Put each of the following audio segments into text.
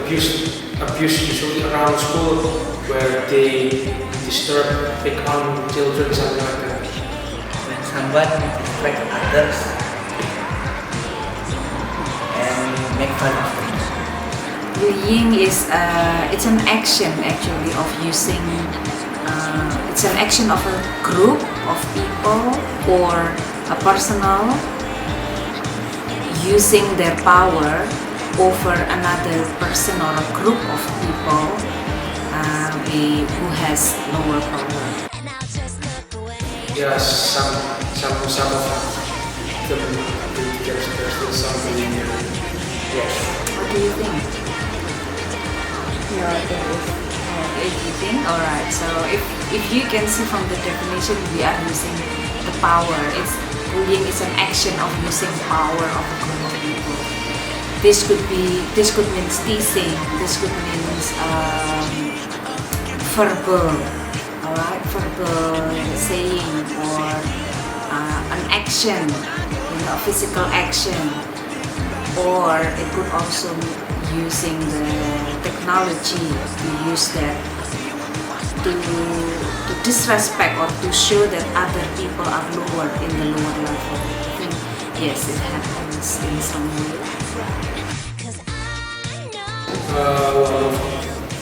abuse usually around school, where they disturb, pick on children, something like that. When someone disrespect others and make fun of them. Bullying is it's an action actually of using. It's an action of a group of people or a personal using their power over another person or a group of people who has lower power. Yeah, some of them, there's still some bullying there. Yes. What do you think? Yeah, there is. Everything? Alright, so if you can see from the definition, we are using the power. Bullying is an action of using power of a group of people. This could mean teasing, this could mean verbal, alright, verbal saying, or an action, a physical action, or it could also using the technology to use that to disrespect or to show that other people are lower in the lower level. I think yes, it happens in some way.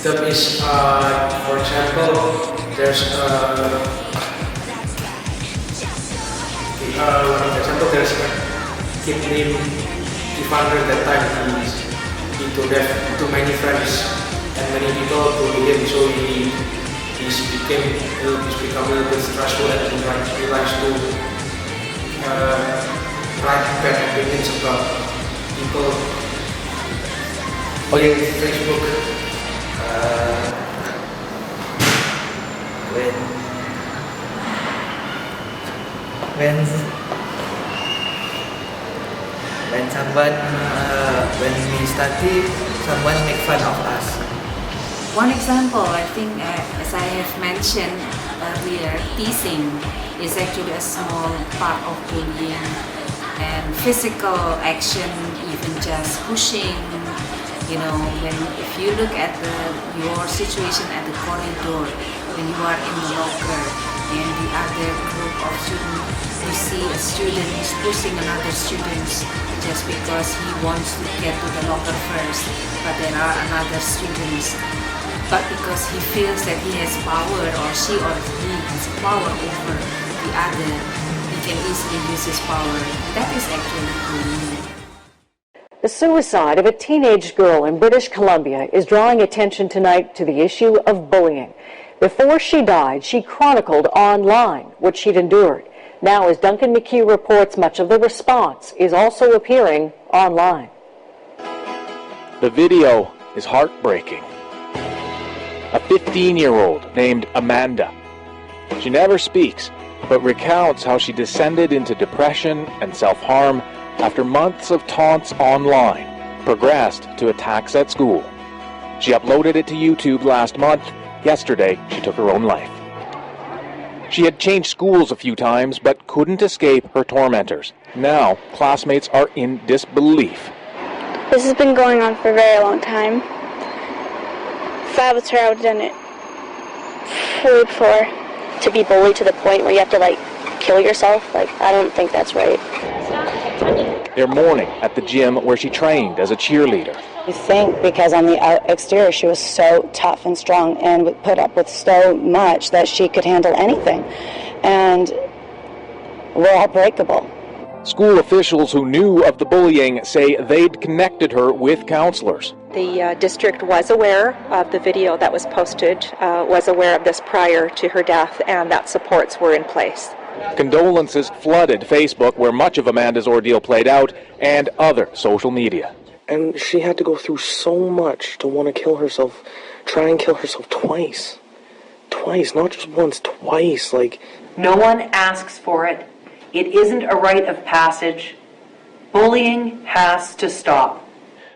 That is, for example, there's there's a kid named Evander that time. He don't have too many friends and many people bully him, so he's become a little bit stressful and he likes to write bad opinions about people on Facebook. When someone, when we study, someone make fun of us. One example, I think, as I have mentioned earlier, teasing is actually a small part of bullying, and physical action, even just pushing. If you look at your situation at the corridor, when you are in the locker and the other group of students, you see a student is pushing another student just because he wants to get to the locker first, but there are another students. But because he feels that he has power, or she or he has power over the other, he can easily use his power. That is actually bullying. The suicide of a teenage girl in British Columbia is drawing attention tonight to the issue of bullying. Before she died, she chronicled online what she'd endured. Now, as Duncan McHugh reports, much of the response is also appearing online. The video is heartbreaking. A 15-year-old named Amanda. She never speaks, but recounts how she descended into depression and self-harm after months of taunts online, progressed to attacks at school. She uploaded it to YouTube last month. Yesterday, she took her own life. She had changed schools a few times, but couldn't escape her tormentors. Now, classmates are in disbelief. This has been going on for a very long time. If I was her, I would have done it way before. To be bullied to the point where you have to, kill yourself, I don't think that's right. They're mourning at the gym where she trained as a cheerleader. I think because on the exterior she was so tough and strong and would put up with so much that she could handle anything. And we're all breakable. School officials who knew of the bullying say they'd connected her with counselors. The district was aware of the video that was posted, was aware of this prior to her death, and that supports were in place. Condolences flooded Facebook, where much of Amanda's ordeal played out, and other social media. And she had to go through so much to want to kill herself, try and kill herself twice. Twice, not just once, twice. No one asks for it. It isn't a rite of passage. Bullying has to stop.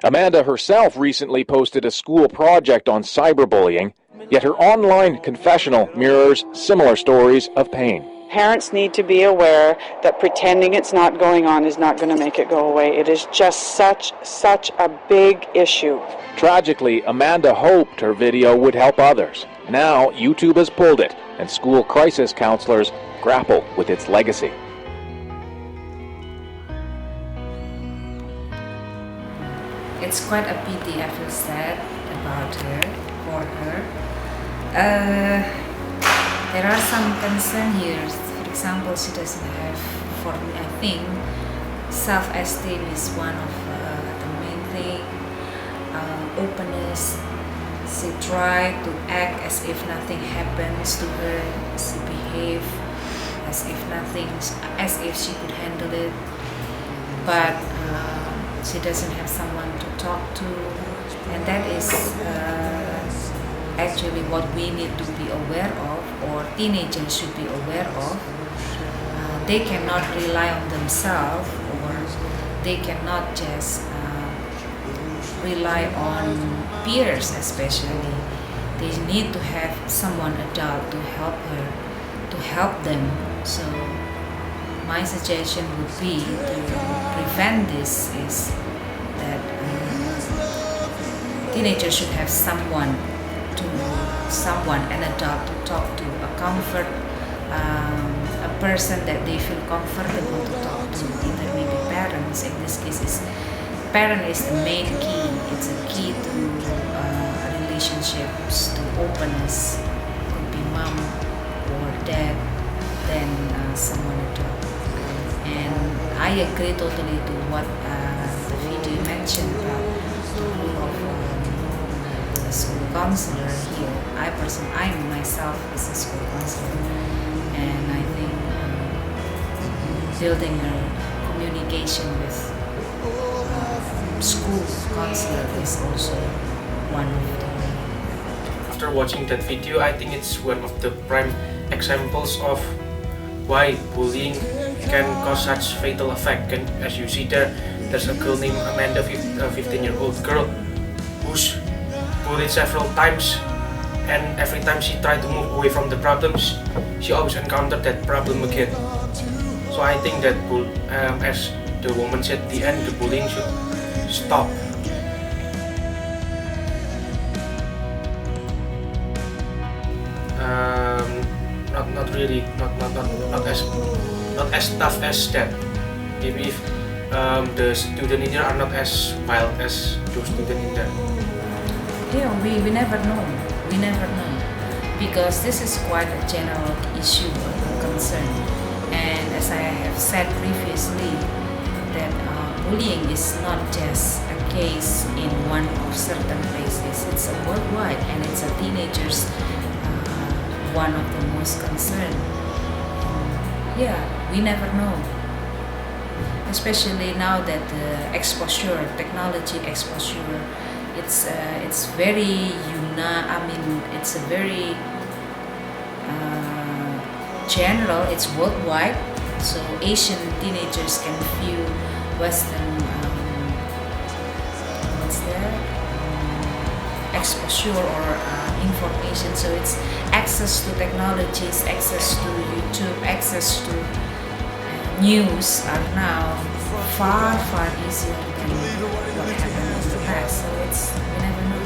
Amanda herself recently posted a school project on cyberbullying, yet her online confessional mirrors similar stories of pain. Parents need to be aware that pretending it's not going on is not going to make it go away. It is just such a big issue. Tragically, Amanda hoped her video would help others. Now, YouTube has pulled it, and school crisis counselors grapple with its legacy. It's quite a pity. I feel sad about her, for her. There are some concern here. For example, she doesn't have, for me, I think, self-esteem is one of the main thing. Openness. She tried to act as if nothing happens to her. She behaved as if nothing, as if she could handle it. But she doesn't have someone to talk to, and that is actually what we need to be aware of, or teenagers should be aware of. They cannot rely on themselves, or they cannot just rely on peers especially. They need to have someone adult to help her, to help them. So my suggestion would be to prevent this is that teenagers should have someone, an adult to talk to, a comfort, a person that they feel comfortable to talk to. Either maybe parents. In this case, parent is the main key. It's a key to relationships, to openness. Could be mom or dad, then someone adult. And I agree totally to what the video mentioned about the role of a school counselor here. I myself is a school counselor, and I think building a communication with school counselor is also one of the ways. After watching that video, I think it's one of the prime examples of why bullying can cause such fatal effect. And as you see there's a girl named Amanda, a 15-year-old girl, who's bullied several times, and every time she tried to move away from the problems, she always encountered that problem again. So I think that, as the woman said at the end, the bullying should stop. Not as tough as that. Maybe if the student in there are not as wild as those students in there. Yeah, we never know. We never know, because this is quite a general issue or concern. And as I have said previously, that bullying is not just a case in one of certain places. It's a worldwide, and it's a teenagers one of the most concerned. Yeah, we never know. Especially now that the exposure, technology exposure, it's very it's a very general. It's worldwide. So Asian teenagers can view Western exposure or information. So it's access to technologies, access to YouTube, access to news are now far easier than what happened in the past. So it's, you never know.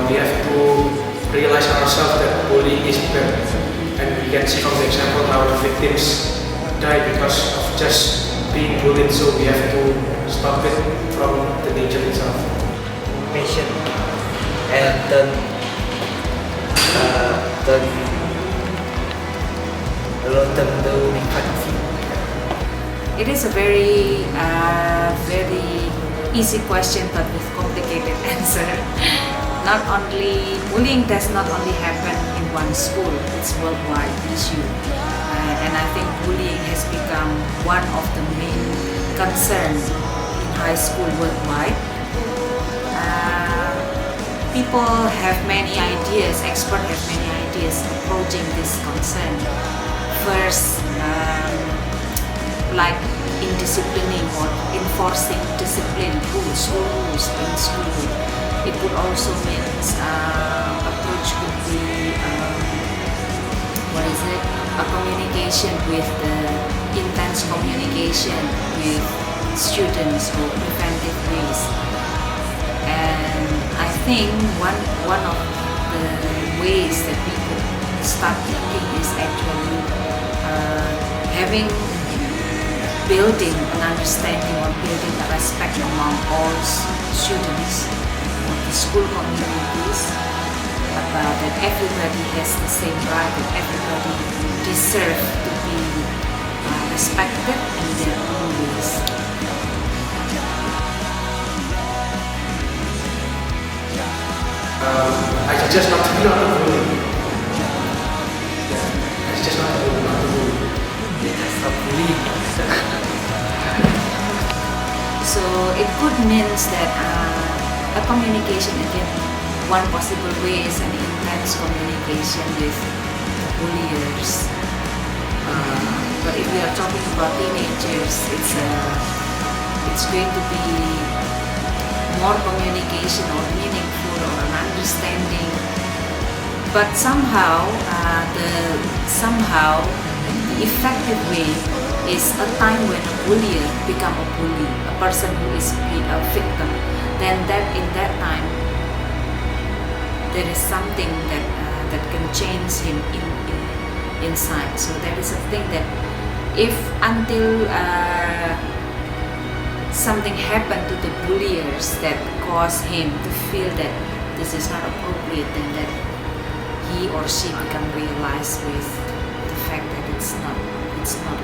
We have to realize ourselves that bullying is bad, and we can see from the example how the victims die because of just being bullied. So we have to stop it from the nature itself. Patient and don't allow them to make fun of you. It is a very easy question, but with complicated answer. Not only bullying does not only happen in one school; it's worldwide issue, and I think bullying has become one of the main concerns in high school worldwide. People have many ideas. Experts have many ideas approaching this concern. First, like in disciplining or enforcing discipline rules in school. It could also mean approach could be a communication with the intense communication with students or preventive ways. And I think one of the ways that we could start thinking is actually building an understanding or building a respect among all students of the school communities about that everybody has the same right and everybody deserves to be respected in their own ways. I suggest not to be on the bully. I suggest not to bully. Stop bullying. So it could mean that a communication, again, one possible way is an intense communication with the bulliers. But if we are talking about teenagers, it's going to be more communication or meaningful or an understanding. But somehow the effective way is a time when a bullier become a bully, a person who is a victim. Then in that time there is something that can change him inside. So that is a thing that if until something happened to the bulliers that caused him to feel that this is not appropriate, then that he or she become realized with the fact that it's not